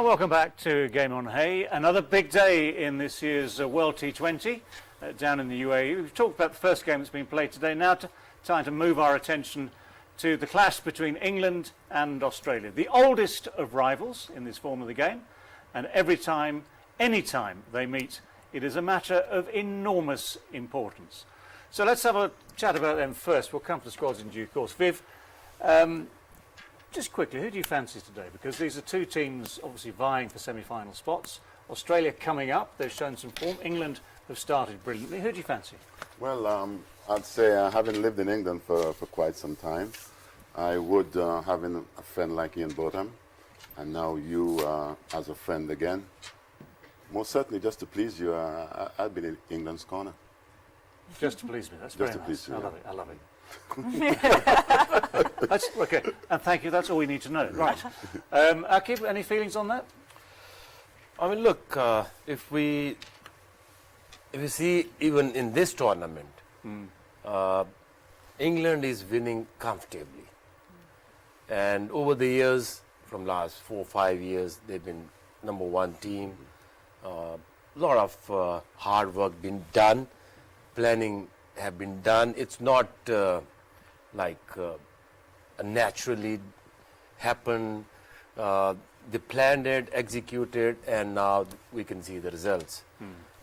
Welcome back to Game on Hay. Another big day in this year's World T20 down in the UAE. We've talked about the first game that's been played today. Now time to move our attention to the clash between England and Australia, the oldest of rivals in this form of the game. And every time, any time they meet, it is a matter of enormous importance. So let's have a chat about them first. We'll come to the squads in due course. Viv, just quickly, who do you fancy today? Because these are two teams obviously vying for semi-final spots. Australia coming up, they've shown some form. England have started brilliantly. Who do you fancy? Well, I'd say having lived in England for quite some time, I would, having a friend like Ian Botham, and now you as a friend again, most certainly just to please you, I'd be in England's corner. Just to please me, that's just very to nice. please you, I yeah. love it, I love it. That's, okay, and thank you, that's all we need to know. Right. Aaqib, any feelings on that? I mean, look, if we see even in this tournament, England is winning comfortably. And over the years, from last 4 or 5 years, they've been #1 team. A lot of hard work been done, planning have been done. It's not like a naturally happen. They planned it, executed, and now we can see the results.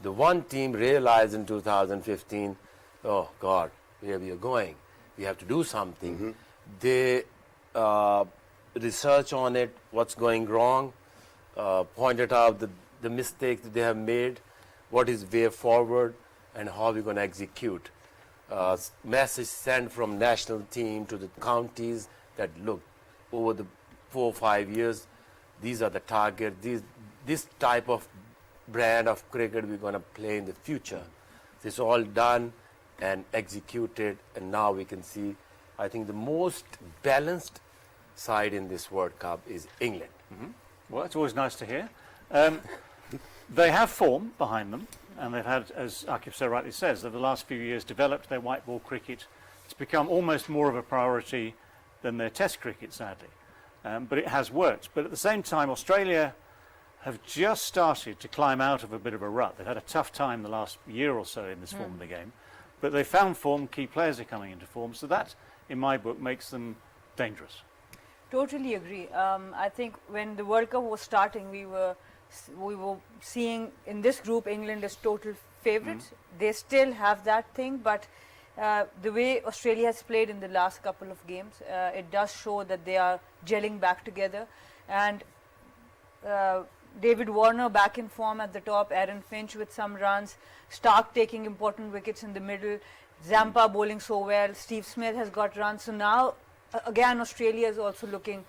The one team realized in 2015, oh God, where we are going. We have to do something. They research on it, what's going wrong, pointed out the mistakes that they have made, what is way forward, and how we're going to execute. Message sent from national team to the counties that look, over the 4 or 5 years, these are the targets, this type of brand of cricket we're going to play in the future. It's all done and executed, and now we can see, I think the most balanced side in this World Cup is England. Well, it's always nice to hear. They have form behind them, and they've had, as Aaqib so rightly says, over the last few years developed their white ball cricket. It's become almost more of a priority than their test cricket, sadly. But it has worked. But at the same time, Australia have just started to climb out of a bit of a rut. They've had a tough time the last year or so in this form of the game. But they found form, key players are coming into form. So that, in my book, makes them dangerous. Totally agree. I think when the World Cup was starting, we were seeing in this group England as total favourites. They still have that thing, but the way Australia has played in the last couple of games, it does show that they are gelling back together. And David Warner back in form at the top, Aaron Finch with some runs, Starc taking important wickets in the middle, Zampa bowling so well, Steve Smith has got runs. So now, again, Australia is also looking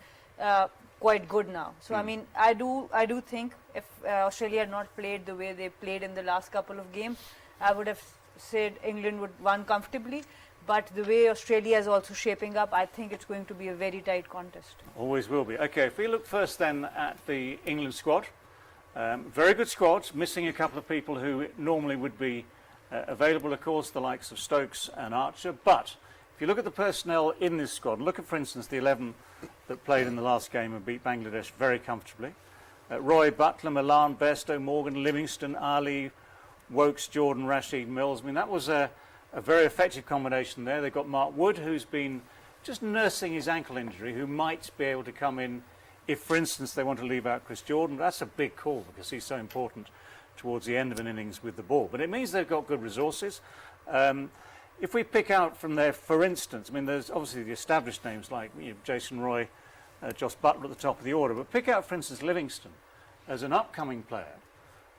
quite good now. So, I mean, I do think if Australia had not played the way they played in the last couple of games, I would have said England would win comfortably. But the way Australia is also shaping up, I think it's going to be a very tight contest. Always will be. Okay, if we look first then at the England squad, very good squad, missing a couple of people who normally would be available, of course, the likes of Stokes and Archer. But if you look at the personnel in this squad, look at, for instance, the 11 that played in the last game and beat Bangladesh very comfortably. Roy, Butler, Milan, Bairstow, Morgan, Livingston, Ali, Wokes, Jordan, Rashid, Mills. I mean, that was a very effective combination there. They've got Mark Wood, who's been just nursing his ankle injury, who might be able to come in if, for instance, they want to leave out Chris Jordan. That's a big call because he's so important towards the end of an innings with the ball. But it means they've got good resources. If we pick out from there, for instance, I mean, there's obviously the established names like Jason Roy, Joss Butler at the top of the order, but pick out, for instance, Livingston as an upcoming player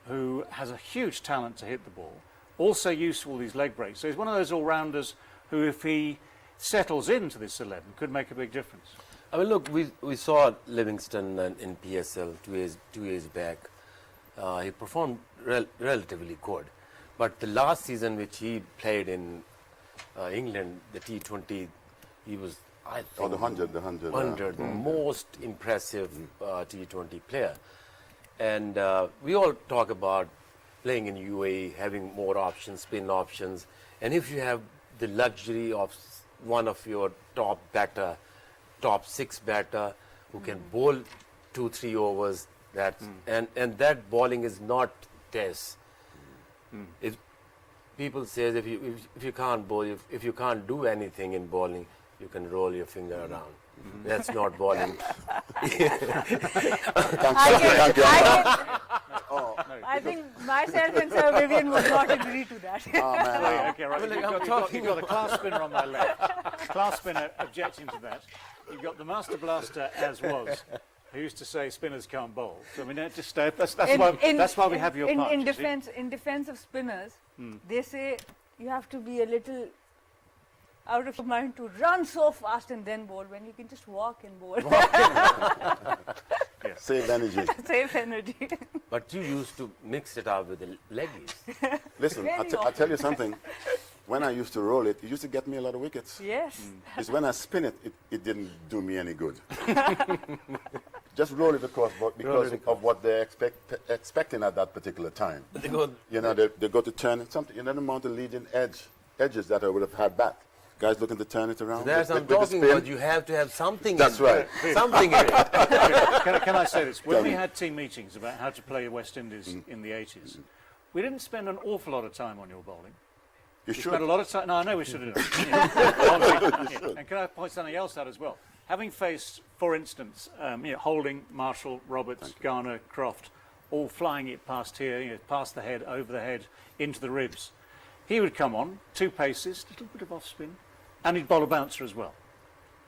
who has a huge talent to hit the ball, also used to all these leg breaks. So he's one of those all-rounders who, if he settles into this 11, could make a big difference. I mean, look, we saw Livingston in PSL 2 years back. He performed relatively good. But the last season which he played in England, the T20, he was, I think, the 100. the most impressive T20 player. And we all talk about playing in UAE, having more options, spin options. And if you have the luxury of one of your top 6 batter who can bowl 2-3 overs, That's and that bowling is not test. If people say if you can't bowl, if you can't do anything in bowling, you can roll your finger around. That's not bowling. I think myself and Sir Vivian would not agree to that. Oh, man. Okay, right. You've got a class spinner on my left. Class spinner objecting to that. You've got the master blaster as was, who used to say spinners can't bowl. So I mean, that's why we have your part. In defense of spinners, they say you have to be a little out of your mind to run so fast and then bowl when you can just walk and bowl. Save energy. Save energy. But you used to mix it up with the leggies. Listen, I'll tell you something. When I used to roll it, it used to get me a lot of wickets. Yes. It's when I spin it, it didn't do me any good. Just roll it across because of what they're expecting at that particular time. They go, They go to turn it, something, the amount of leading edges that I would have had back. Guys looking to turn it around. that's what I'm talking about. You have to have something. That's right. Something in it. Can I say this? When we had team meetings about how to play West Indies in the 80s, we didn't spend an awful lot of time on your bowling. You We should. spent a lot of time. No, I know we should have done. And can I point something else out as well? Having faced, for instance, Holding, Marshall, Roberts, Garner, Croft, all flying it past here, past the head, over the head, into the ribs. He would come on, 2 paces, a little bit of off spin, and he'd bowl a bouncer as well.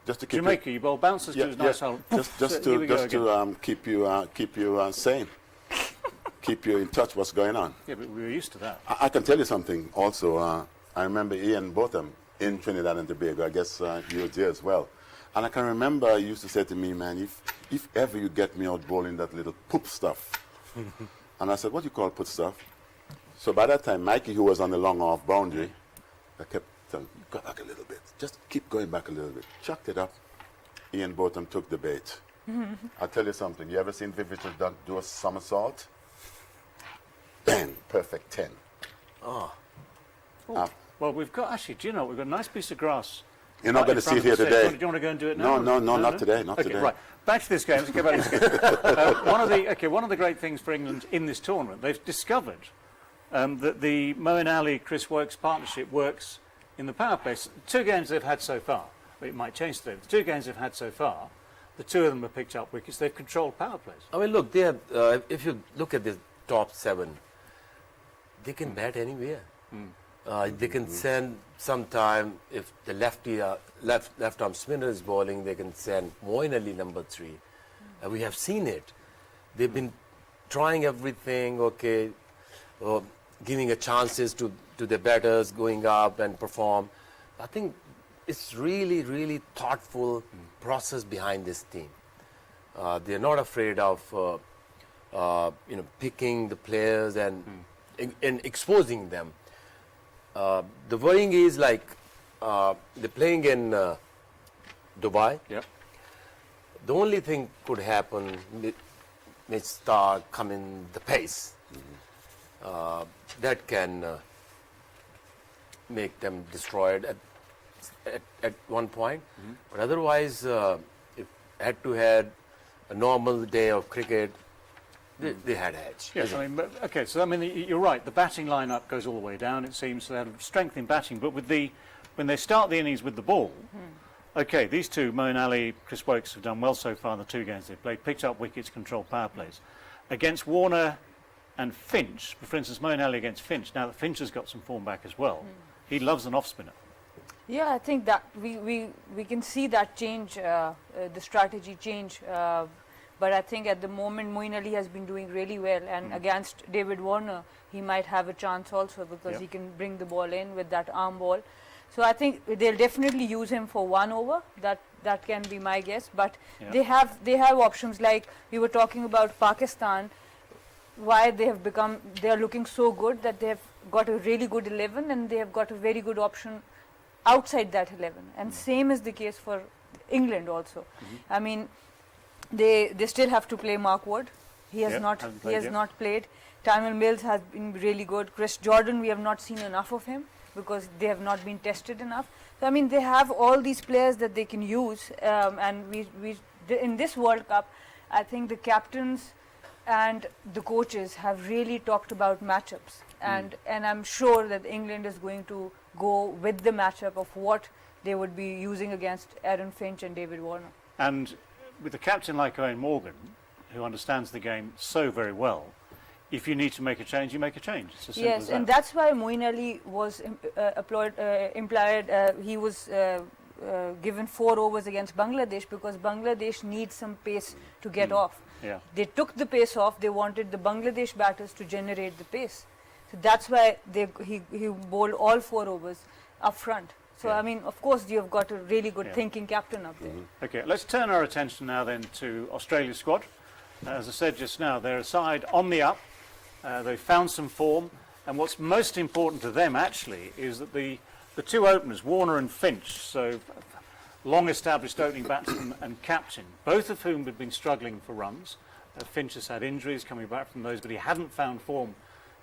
Just to keep Jamaica, you bowl bouncers to his nice hole. just to keep you sane, keep you in touch what's going on. Yeah, but we were used to that. I can tell you something also. I remember Ian Botham in Trinidad and Tobago. I guess you were there as well. And I can remember he used to say to me, man, if ever you get me out bowling that little poop stuff. And I said, what do you call poop stuff? So by that time, Mikey, who was on the long off boundary, I kept telling him, go back a little bit. Just keep going back a little bit. Chucked it up. Ian Botham took the bait. I'll tell you something. You ever seen Vivian do a somersault? Bang, perfect 10. Well, we've got, actually, do you know, we've got a nice piece of grass. You're not going to see it here Do today. you want to go and do it now? No, not today, not Okay, today. right. Back to this game. Let's get back to this game. One of the great things for England in this tournament, they've discovered that the Moeen Ali Chris Woakes partnership works in the power play. 2 games they've had so far, it might change today. The 2 games they've had so far, the 2 of them have picked up wickets. They've controlled power plays. I mean, look, they have, if you look at the top 7, they can bat anywhere. They can send sometime, if the left arm spinner is bowling, they can send Moeen Ali number 3. We have seen it. They've been trying everything, giving a chances to the batters, going up and perform. I think it's really, really thoughtful process behind this team. They're not afraid of picking the players and exposing them. The worrying is like they're playing in Dubai. Yep. The only thing could happen may start coming the pace. That can make them destroyed at one point. But otherwise, if head-to-head, a normal day of cricket, they had edge. Yes, I mean, okay, so I mean, you're right. The batting lineup goes all the way down. It seems they have strength in batting, but when they start the innings with the ball, okay, these 2, Moeen Ali, Chris Woakes, have done well so far in the 2 games they've played. Picked up wickets, controlled power plays against Warner and Finch. For instance, Moeen Ali against Finch. Now that Finch has got some form back as well, he loves an off spinner. Yeah, I think that we can see that change, the strategy change. But I think at the moment, Moeen Ali has been doing really well. And against David Warner, he might have a chance also because he can bring the ball in with that arm ball. So I think they'll definitely use him for 1 over. That can be my guess. But they have options like we were talking about Pakistan, why they are looking so good that they have got a really good 11 and they have got a very good option outside that 11. And same is the case for England also. I mean, they still have to play Mark Wood. He has not played. Tamil Mills has been really good. Chris Jordan, we have not seen enough of him because they have not been tested enough. So I mean, they have all these players that they can use. And we in this World Cup, I think the captains and the coaches have really talked about matchups, and I'm sure that England is going to go with the matchup of what they would be using against Aaron Finch and David Warner. And with a captain like Owen Morgan, who understands the game so very well, if you need to make a change, you make a change. It's as simple as Yes, that. and that's why Moeen Ali was implied. He was given 4 overs against Bangladesh because Bangladesh needs some pace to get off. Yeah. They took the pace off. They wanted the Bangladesh batters to generate the pace. So that's why he bowled all 4 overs up front. So, Yeah. I mean, of course, you've got a really good thinking captain up there. Okay, let's turn our attention now then to Australia's squad. As I said just now, they're a side on the up. They've found some form. And what's most important to them, actually, is that the 2 openers, Warner and Finch, so long-established opening batsman and captain, both of whom had been struggling for runs. Finch has had injuries coming back from those, but he hadn't found form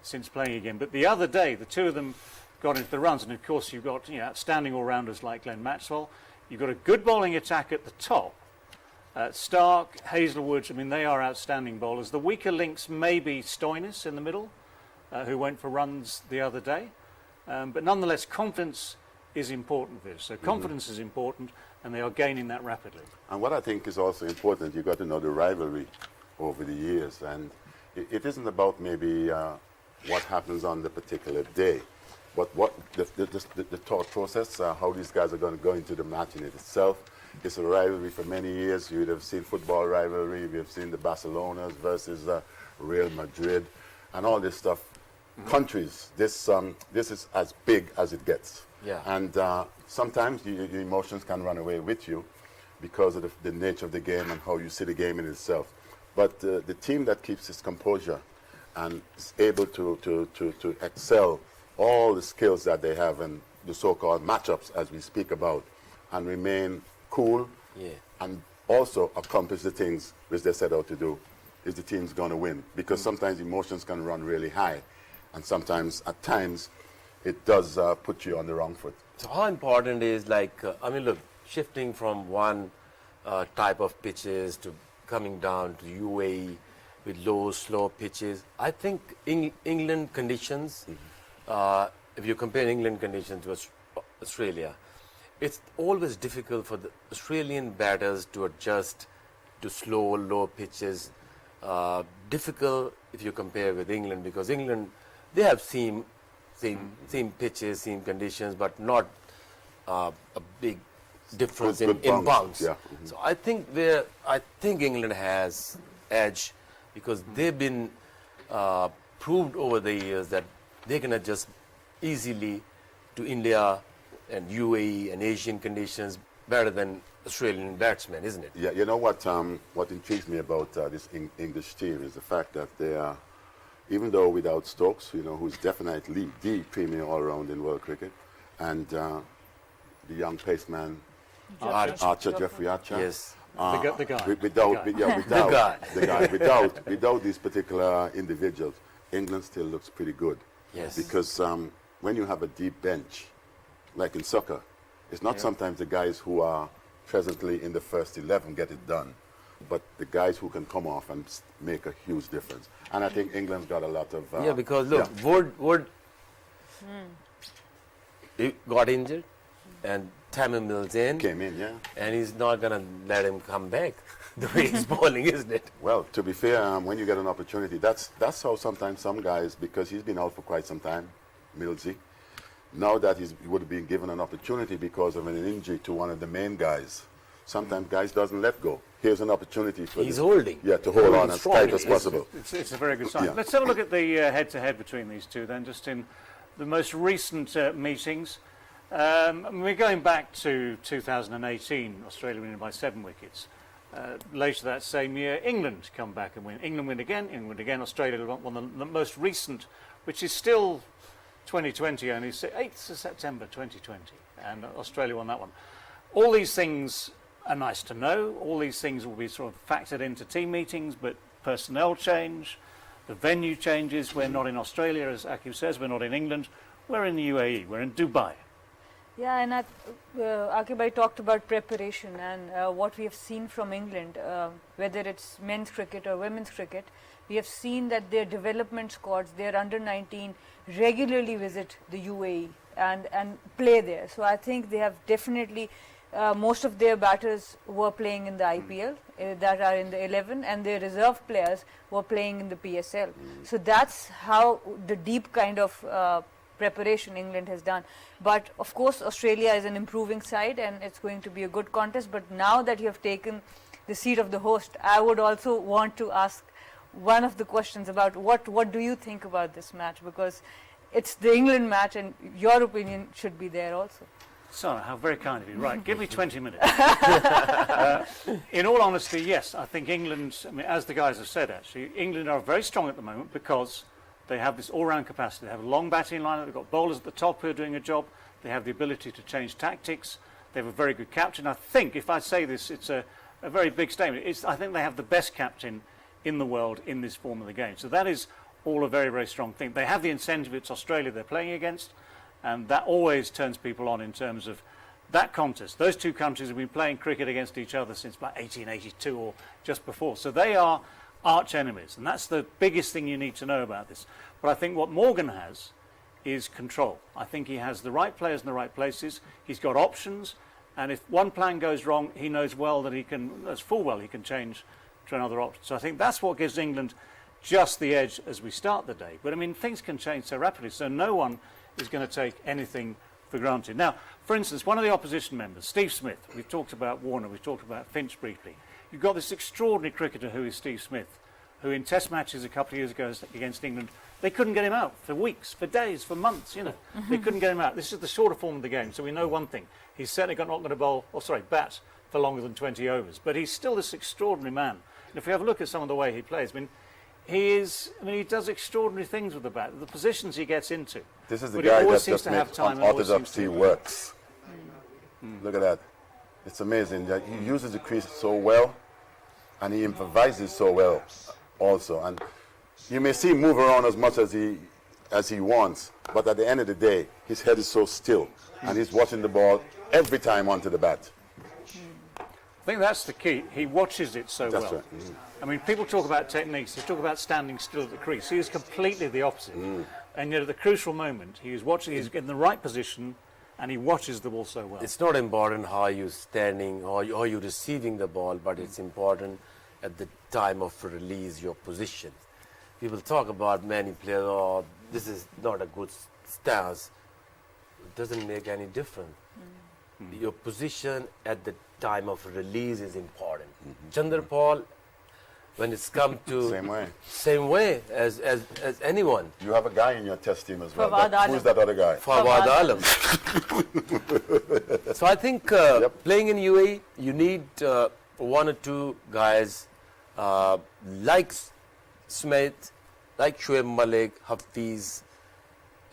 since playing again. But the other day, the 2 of them got into the runs, and of course you've got outstanding all-rounders like Glenn Maxwell. You've got a good bowling attack at the top. Starc, Hazelwood, I mean, they are outstanding bowlers. The weaker links may be Stoinis in the middle, who went for runs the other day. But nonetheless, confidence is important for this. So confidence is important, and they are gaining that rapidly. And what I think is also important, you've got to know the rivalry over the years. And it isn't about maybe what happens on the particular day, but what the thought process, how these guys are going to go into the match in it itself. It's a rivalry for many years. You would have seen football rivalry. We have seen the Barcelonas versus Real Madrid and all this stuff. Countries, this is as big as it gets. Yeah. And sometimes your emotions can run away with you because of the nature of the game and how you see the game in itself. But the team that keeps its composure and is able to excel all the skills that they have and the so-called matchups as we speak about and remain cool and also accomplish the things which they set out to do, is the team's going to win. Because sometimes emotions can run really high, and sometimes, at times, it does put you on the wrong foot. So how important is I mean, look, shifting from one type of pitches to coming down to UAE with low, slow pitches. I think England conditions, if you compare England conditions to Australia, it's always difficult for the Australian batters to adjust to slow, low pitches. Difficult if you compare with England, because England, they have same pitches, same conditions, but not a big difference Good in bounce. Yeah. So I think England has edge because they've been proved over the years that they can adjust easily to India and UAE and Asian conditions better than Australian batsmen, isn't it? Yeah, you know what intrigues me about this English team is the fact that they are, even though without Stokes, who's definitely the premier all-round in world cricket, and the young paceman, Jeffrey Archer. Yes. The guy. Without these particular individuals, England still looks pretty good. Yes. Because when you have a deep bench, like in soccer, it's not sometimes the guys who are presently in the first 11 get it done, but the guys who can come off and make a huge difference. And I think England's got a lot of... because look, Wood he got injured, and Tamim Mills came in, and he's not going to let him come back the way he's bowling, isn't it? Well, to be fair, when you get an opportunity, that's how sometimes some guys, because he's been out for quite some time, Millsy, now that he would have been given an opportunity because of an injury to one of the main guys, sometimes guys doesn't let go. Here's an opportunity for holding. Yeah, to hold on as tight as possible. It's a very good sign. Yeah. Let's have a look at the head-to-head between these two then, just in the most recent meetings. We're going back to 2018, Australia winning by 7 wickets. Later that same year, England come back and win. England win again, Australia won the most recent, which is still 2020, only 8th of September 2020, and Australia won that one. All these things are nice to know. All these things will be sort of factored into team meetings, but personnel change, the venue changes. We're not in Australia, as Aaqib says, we're not in England, we're in the UAE, we're in Dubai. Yeah, and Aaqib talked about preparation and what we have seen from England, whether it's men's cricket or women's cricket, we have seen that their development squads, their under 19, regularly visit the UAE and play there. So I think they have definitely, most of their batters were playing in the IPL that are in the 11, and their reserve players were playing in the PSL. So that's how the deep kind of preparation England has done. But of course Australia is an improving side and it's going to be a good contest. But now that you have taken the seat of the host, I would also want to ask one of the questions about what do you think about this match, because it's the England match and your opinion should be there also. Sarah, how very kind of you. Right, give me 20 minutes. In all honesty, yes, I think England, I mean, as the guys have said actually, England are very strong at the moment because they have this all-round capacity. They have a long batting lineup, they've got bowlers at the top who are doing a job, they have the ability to change tactics, they have a very good captain. I think, if I say this, it's a very big statement. I think they have the best captain in the world in this form of the game. So that is all a very, very strong thing. They have the incentive, it's Australia they're playing against, and that always turns people on in terms of that contest. Those two countries have been playing cricket against each other since about 1882 or just before. So they are arch enemies, and that's the biggest thing you need to know about this. But I think what Morgan has is control. I think he has the right players in the right places. He's got options, and if one plan goes wrong, he knows well that he can, full well, he can change to another option. So I think that's what gives England just the edge as we start the day. But I mean, things can change so rapidly, so no one is going to take anything for granted. Now, for instance, one of the opposition members, Steve Smith, we've talked about Warner, we've talked about Finch briefly. You've got this extraordinary cricketer who is Steve Smith, who in test matches a couple of years ago against England, they couldn't get him out for weeks, for days, for months, you know. They couldn't get him out. This is the shorter form of the game, so we know one thing. He's certainly not going to bat for longer than 20 overs, but he's still this extraordinary man. And if we have a look at some of the way he plays, I mean, he does extraordinary things with the bat, the positions he gets into. This is the but guy he always that seems just to have makes time and always seems unorthodoxy to- works. Look at that. It's amazing that he uses the crease so well, and he improvises so well also. And you may see him move around as much as he wants, but at the end of the day, his head is so still, and he's watching the ball every time onto the bat. I think that's the key. He watches it so That's well. right. I mean, people talk about techniques, they talk about standing still at the crease. He is completely the opposite. And yet at the crucial moment, he is watching, he's in the right position, and he watches the ball so well. It's not important how you're standing or you're receiving the ball, but it's important at the time of release, your position. People talk about many players, oh, this is not a good stance. It doesn't make any difference. Your position at the time of release is important. Chandrapal, when it's come to Same way. as anyone. You have a guy in your test team as well. Fawad Who's Alam. that other guy? Fawad Alam. So I think playing in UAE, you need one or two guys like Smith, like Shoaib Malik, Hafiz,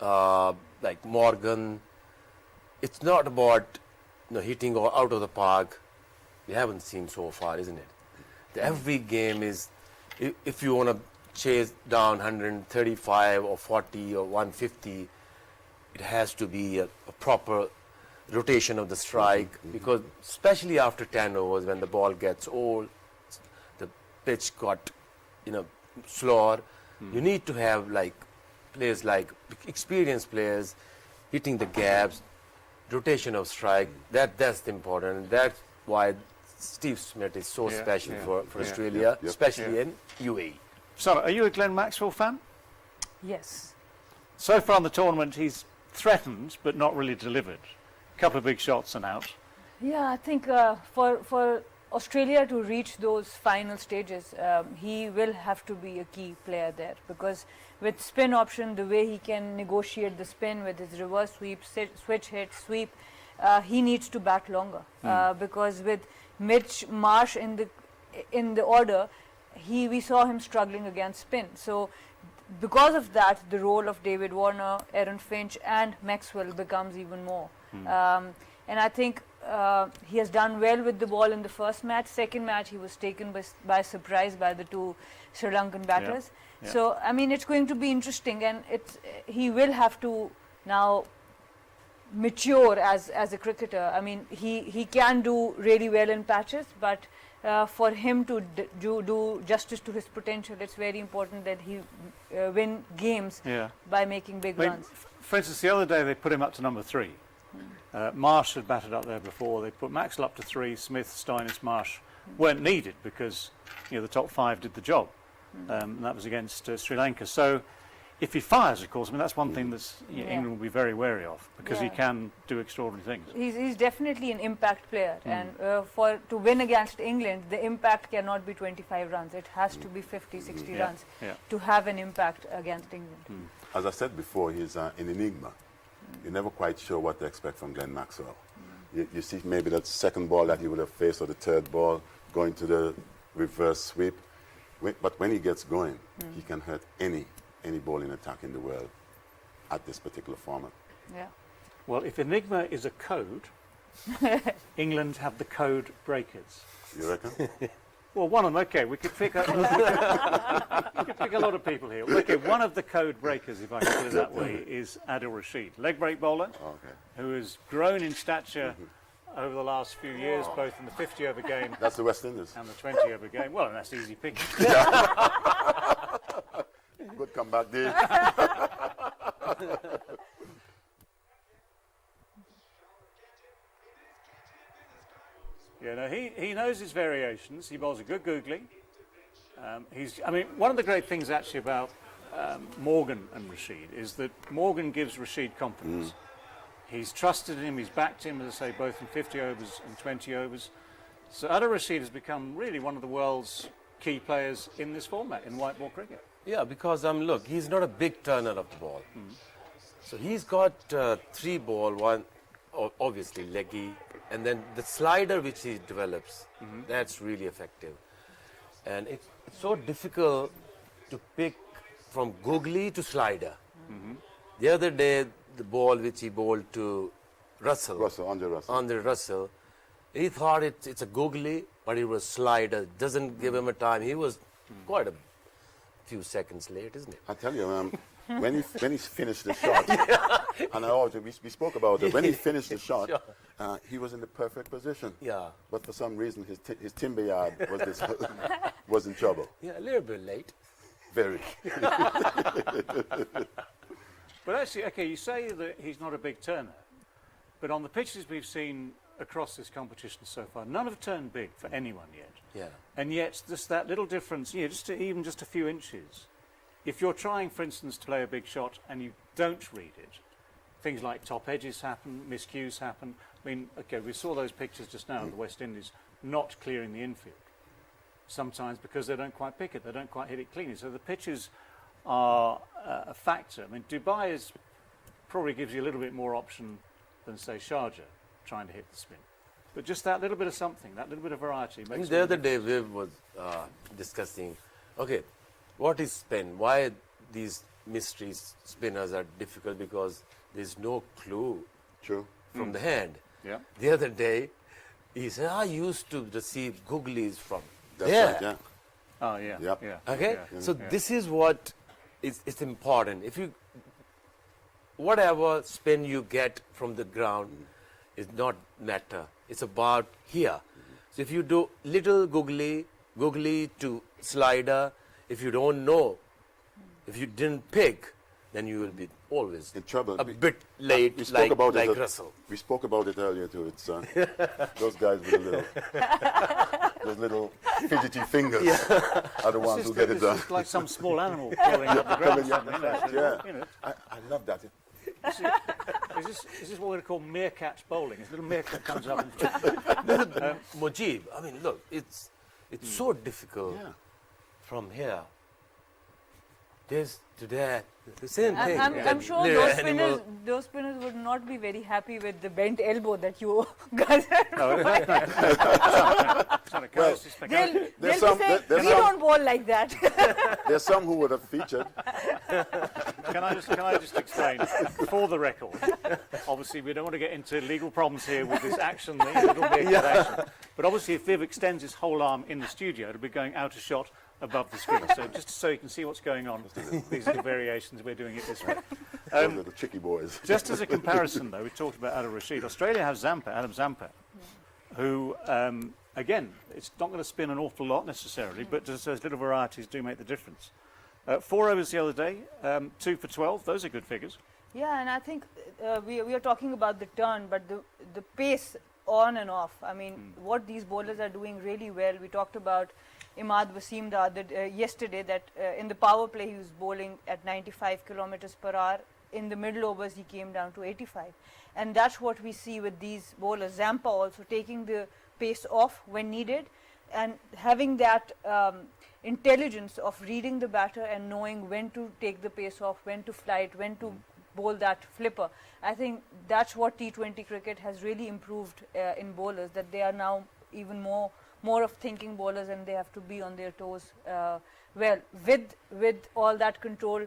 like Morgan. It's not about hitting out of the park. We haven't seen so far, isn't it? Every game is, if you want to chase down 135 or 40 or 150, it has to be a proper rotation of the strike, because especially after 10 overs, when the ball gets old, the pitch got slower, you need to have players like experienced players hitting the gaps, rotation of strike. That's important, and that's why Steve Smith is so special for Australia, especially in UAE. Sarah, are you a Glenn Maxwell fan? Yes. So far in the tournament, he's threatened but not really delivered. A couple of big shots and out. Yeah, I think for Australia to reach those final stages, he will have to be a key player there, because with spin option, the way he can negotiate the spin with his reverse sweep, switch hit, sweep, he needs to bat longer. Because with Mitch Marsh in the order, we saw him struggling against spin. So because of that, the role of David Warner, Aaron Finch and Maxwell becomes even more. And I think he has done well with the ball in the first match. Second match, he was taken by surprise by the two Sri Lankan batters. So, I mean, it's going to be interesting, and he will have to now mature as a cricketer. I mean, he can do really well in patches, but for him to do justice to his potential, it's very important that he win games by making big runs. For instance, the other day they put him up to number 3. Marsh had batted up there before. They put Maxwell up to 3. Smith, Stoinis, Marsh weren't needed because the top 5 did the job. And that was against Sri Lanka. So if he fires, of course, I mean, that's one thing that England will be very wary of because he can do extraordinary things. He's definitely an impact player, and to win against England, the impact cannot be 25 runs. It has to be 50, 60 runs to have an impact against England. As I said before, he's an enigma. You're never quite sure what to expect from Glenn Maxwell. You see maybe that second ball that he would have faced or the third ball going to the reverse sweep. But when he gets going, he can hurt any bowling attack in the world at this particular format. Yeah. Well, if enigma is a code, England have the code breakers. You reckon? Well, one of them, okay, we could pick a lot of people here. Okay, one of the code breakers, if I can put it that way, is Adil Rashid, leg break bowler, who has grown in stature over the last few years, both in the 50-over game That's the West Indies. and the 20-over game. Well, and that's easy picking. Good comeback, Dave. No, he knows his variations. He bowls a good googly. One of the great things actually about Morgan and Rashid is that Morgan gives Rashid confidence. He's trusted him, he's backed him, as I say, both in 50 overs and 20 overs. So Adil Rashid has become really one of the world's key players in this format, in white ball cricket. Yeah, because look, he's not a big turner of the ball. So he's got 3 ball, one obviously leggy, and then the slider which he develops, that's really effective. And it's so difficult to pick from googly to slider. The other day, the ball which he bowled to Andre Russell, he thought it's a googly, but it was slider. Doesn't give him a time. He was quite a few seconds late, isn't it? I tell you, when he finished the shot, and we spoke about it. When he finished the shot, he was in the perfect position. Yeah. But for some reason, his timber yard was in trouble. Yeah, a little bit late. Very. But actually, okay, you say that he's not a big turner, but on the pitches we've seen across this competition so far, none have turned big for anyone yet. Yeah. And yet, just that little difference, even just a few inches. If you're trying, for instance, to play a big shot and you don't read it, things like top edges happen, miscues happen. I mean, okay, we saw those pictures just now of the West Indies not clearing the infield. Sometimes because they don't quite pick it, they don't quite hit it cleanly. So the pitches are a factor. I mean, Dubai probably gives you a little bit more option than, say, Sharjah, trying to hit the spin. But just that little bit of something, that little bit of variety. Makes The other day, Viv was discussing, okay, what is spin? Why these mystery spinners are difficult? Because there's no clue from the hand. Yeah. The other day, he said, I used to receive googlies from That's there. right, yeah. Oh, yeah. Yep. Yeah. Okay? Yeah. So this is what is important. If you, whatever spin you get from the ground is not matter. It's about here. So if you do little googly to slider, if you don't know, if you didn't pick, then you will be always In trouble. a bit late, We spoke about like it. Russell. We spoke about it earlier too. It's those guys with those little fidgety fingers are the ones who get it done. It's like some small animal crawling up the ground. Yeah, I love that. Is this what we're call meerkat bowling? This little meerkat comes up and Mujib, I mean, look, it's so difficult from here. There's to there, the same thing. I'm sure those spinners would not be very happy with the bent elbow that you guys are. They'll be saying, we don't bowl like that. There's some who would have featured. Can I just explain, for the record, obviously we don't want to get into legal problems here with this action, the little meerkat action, but obviously if Viv extends his whole arm in the studio, it'll be going out of shot above the screen. So just so you can see what's going on, these are the variations, we're doing it this way. Those little chicky boys. Just as a comparison, though, we talked about Adil Rashid. Australia has Adam Zampa, who again, it's not going to spin an awful lot necessarily, but just those little varieties do make the difference. 4 overs the other day, 2 for 12. Those are good figures. Yeah, and I think we are talking about the turn, but the pace on and off. I mean, what these bowlers are doing really well. We talked about Imad Wasim yesterday, that in the power play he was bowling at 95 kilometers per hour. In the middle overs he came down to 85. And that's what we see with these bowlers. Zampa also taking the pace off when needed and having that intelligence of reading the batter and knowing when to take the pace off, when to fly it, when to bowl that flipper. I think that's what T20 cricket has really improved in bowlers, that they are now even more of thinking bowlers and they have to be on their toes with all that control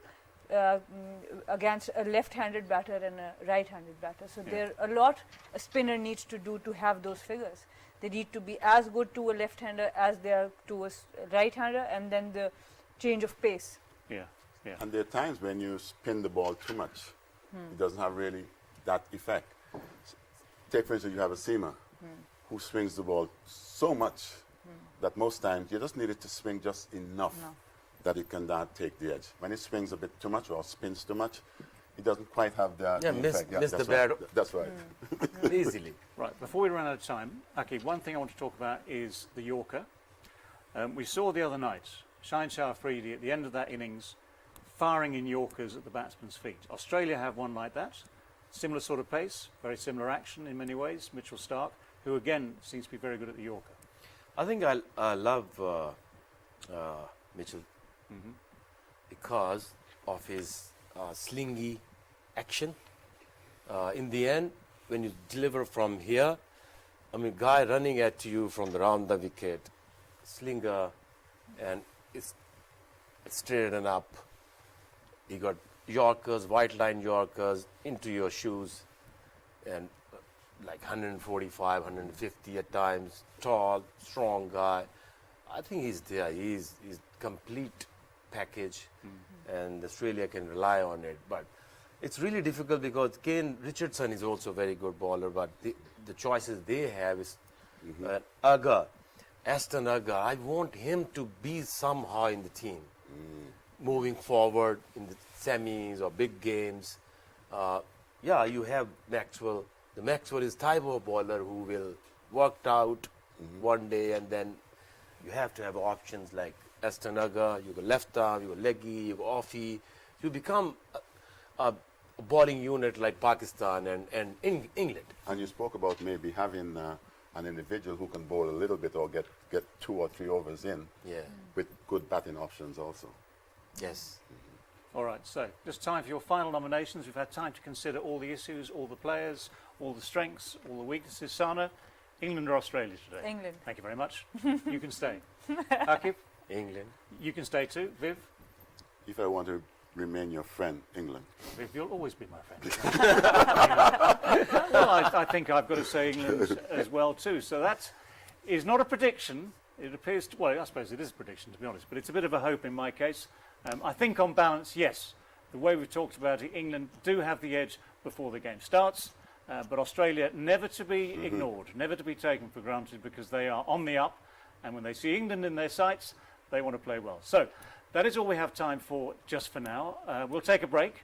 against a left-handed batter and a right-handed batter. So there are a lot a spinner needs to do to have those figures. They need to be as good to a left-hander as they are to a right-hander, and then the change of pace. Yeah. And there are times when you spin the ball too much, it doesn't have really that effect. Take, for instance, you have a seamer who swings the ball so much that most times you just need it to swing just enough that it can take the edge. When it swings a bit too much or spins too much, it doesn't quite have the effect. Miss the that's bat. right. That's right. Easily. Right, before we run out of time, Aaqib, one thing I want to talk about is the Yorker. We saw the other night, Shaheen Shah Afridi at the end of that innings, firing in Yorkers at the batsman's feet. Australia have one like that, similar sort of pace, very similar action in many ways, Mitchell Starc, who again seems to be very good at the Yorker. I think I love Mitchell because of his slingy action. In the end, when you deliver from here, I mean, guy running at you from around the wicket, slinger, and it's straight and up. You got Yorkers, white line Yorkers into your shoes, and like 145, 150 at times, tall, strong guy. I think he's there. He's complete package, and Australia can rely on it. But it's really difficult because Kane Richardson is also a very good bowler, but the choices they have is Agha, Aston Agha. I want him to be somehow in the team, moving forward in the semis or big games. You have Maxwell. The Maxwell is type of bowler who will work out one day, and then you have to have options like Aston Agha, you got left arm, you got leggy, you got offie. You become a bowling unit like Pakistan and England. And you spoke about maybe having an individual who can bowl a little bit or get 2 or 3 overs in with good batting options also. Yes. All right, so just time for your final nominations. We've had time to consider all the issues, all the players, all the strengths, all the weaknesses. Sana, England or Australia today? England. Thank you very much. You can stay. Aaqib, England. you can stay too. Viv, If I want to remain your friend, England. Viv, you'll always be my friend. Well, I think I've got to say England as well too. So that is not a prediction. It appears to, well, I suppose it is a prediction to be honest, but it's a bit of a hope in my case. I think on balance, yes, the way we've talked about it, England do have the edge before the game starts, but Australia never to be ignored, never to be taken for granted, because they are on the up, and when they see England in their sights, they want to play well. So that is all we have time for just for now. We'll take a break.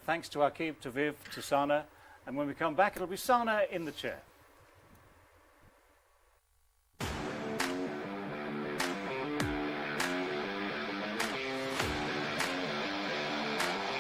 Thanks to Aaqib, to Viv, to Sana, and when we come back, it'll be Sana in the chair.